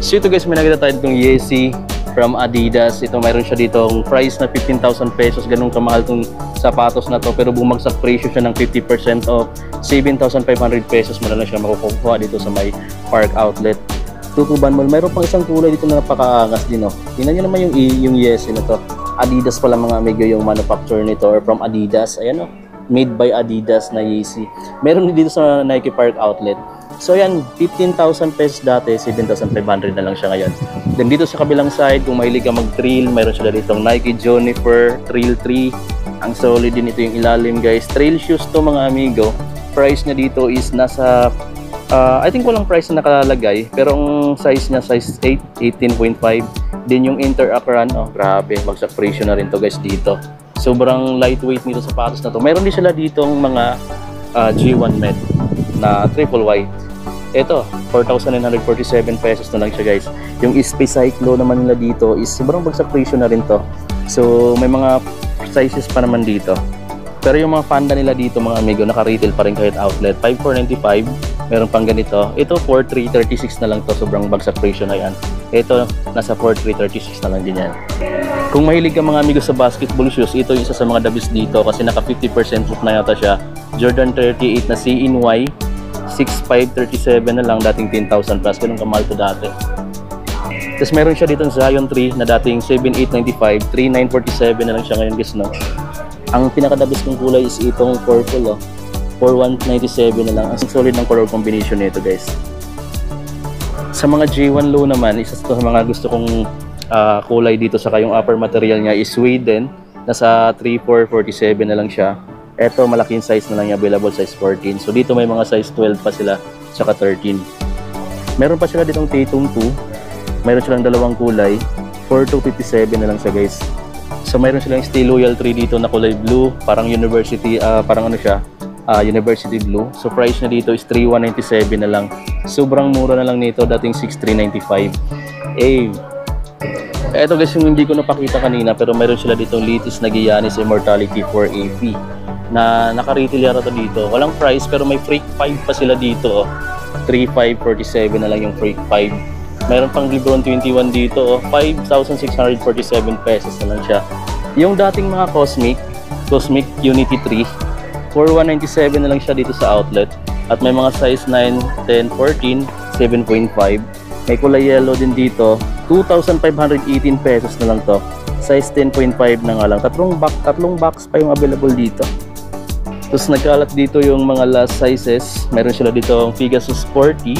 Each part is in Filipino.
So ito guys, may nakita tayo itong Yeezy from Adidas. Ito mayroon siya ditong price na 15,000 pesos. Ganun kamahal itong sapatos na to. Pero bumagsak presyo siya ng 50% off. 7,500 pesos mo na lang siya makukuha dito sa may Park Outlet. Tutuban Mall. Mayroon pang isang kulay dito na napakaangas din. Tingnan nyo naman yung Yeezy na to. Adidas pala mga amigo yung manufacturer nito or from Adidas. Ayan made by Adidas na Yeezy. Meron din dito sa Nike Park Outlet. So yan, 15,000 pesos dati, 7,500 na lang siya ngayon. Then dito sa kabilang side, kung mahilig ka mag-trail, mayroon sila ditong Nike Juniper Trail 3. Ang solid din ito yung ilalim guys. Trail shoes to mga amigo. Price niya dito is nasa, I think walang price na nakalagay. Pero ang size niya, size 8, 18.5. Then yung Interact Run, grabe, bagsak presyo na rin to guys dito. Sobrang lightweight nito sapatos na to. Mayroon din sila ditong mga G1 Med na triple white. Ito, 4,947 pesos na lang siya guys. Yung Space Cyclo naman nila dito is sobrang bagsak presyo na rin to. So may mga sizes pa naman dito. Pero yung mga Panda nila dito mga amigo, naka-retail pa rin kahit outlet. 5,495, meron pang ganito. Ito 4,336 na lang to, sobrang bagsak presyo na yan. Ito nasa 4,336 na lang din yan. Kung mahilig ka mga amigo sa basketball shoes, ito yung isa sa mga the best dito kasi naka 50% off na yata siya. Jordan 38 na CNY, 6,537 na lang, dating 10,000 plus, ganun kamahal to dati. Tapos meron siya dito sa Zion 3 na dating 7,895, 3,947 na lang siya ngayon guys, no? Ang pinaka-the best kong kulay is itong purple, 4,197 na lang. Ang solid ng color combination nito guys. Sa mga J1 Low naman, isa sa mga gusto kong kulay dito sa yung upper material niya is Sweden, nasa 3,447 na lang siya. Ito malaking size na lang niya, available size 14. So dito may mga size 12 pa sila, saka 13. Meron pa sila ditong Tatum 2. Meron silang dalawang kulay, 4,257 na lang siya guys. So meron silang Stay Loyal 3 dito na kulay blue, parang university, parang ano siya, university blue. So price na dito is 3,197 na lang. Sobrang mura na lang nito, dating 6,395. Ito guys yung hindi ko napakita kanina, pero meron sila ditong latest na Giannis Immortality 4 AP na naka-retail yata to dito. Walang price pero may Freak 5 pa sila dito. 3,547 na lang yung Freak 5. Meron pang LeBron 21 dito. 5,647 pesos na lang siya. Yung dating mga Cosmic Unity 3, 4,197 na lang siya dito sa outlet. At may mga size 9, 10, 14, 7.5. May kulay yellow din dito. 2,518 pesos na lang to. Size 10.5 na nga lang. Tatlong box pa yung available dito. Tapos nagkalat dito yung mga last sizes. Meron sila dito ang Pegasus Sporty.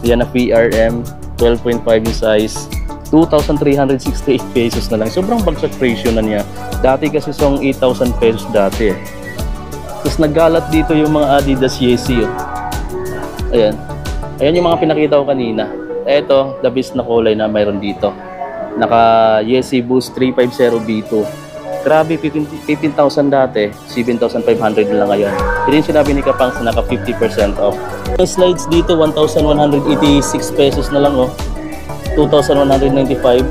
Yan na PRM. 12.5 yung size. 2,368 pesos na lang. Sobrang bagsak presyo na niya. Dati kasi song 8,000 pesos dati. Tapos nagkalat dito yung mga Adidas Yeezy. Ayan. Ayan yung mga pinakita ko kanina. Ito, the best na kulay na mayroon dito. Naka Yeezy Boost 350 B2. Grabe, 15,000 dati, 7,500 na lang ngayon. Hindi sinabi ni Kapangs na naka 50% off. Yung slides dito, 1,186 pesos na lang, 2,195.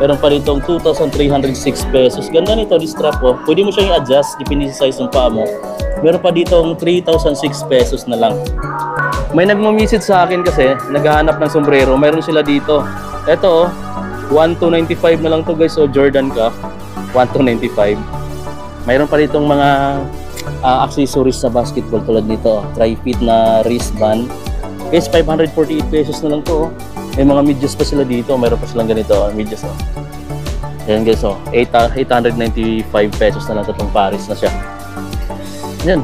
Meron pa dito 2,306 pesos. Ganda nito, this strap, Pwede mo siyang i-adjust, depende sa size ng paa mo. Meron pa dito 3,006 pesos na lang. May nagmamessage sa akin kasi, naghahanap ng sombrero. Meron sila dito. Ito, 1,295 na lang to guys, Jordan Cuff. 1,295. Mayroon pa ditong mga accessories sa basketball tulad nito, tri-fit na wristband. Guys, 548 pesos na lang to. May mga medyas pa sila dito. Mayroon pa silang ganito, medyas. Ayan guys, 895 pesos na lang itong Paris na siya. Ayan.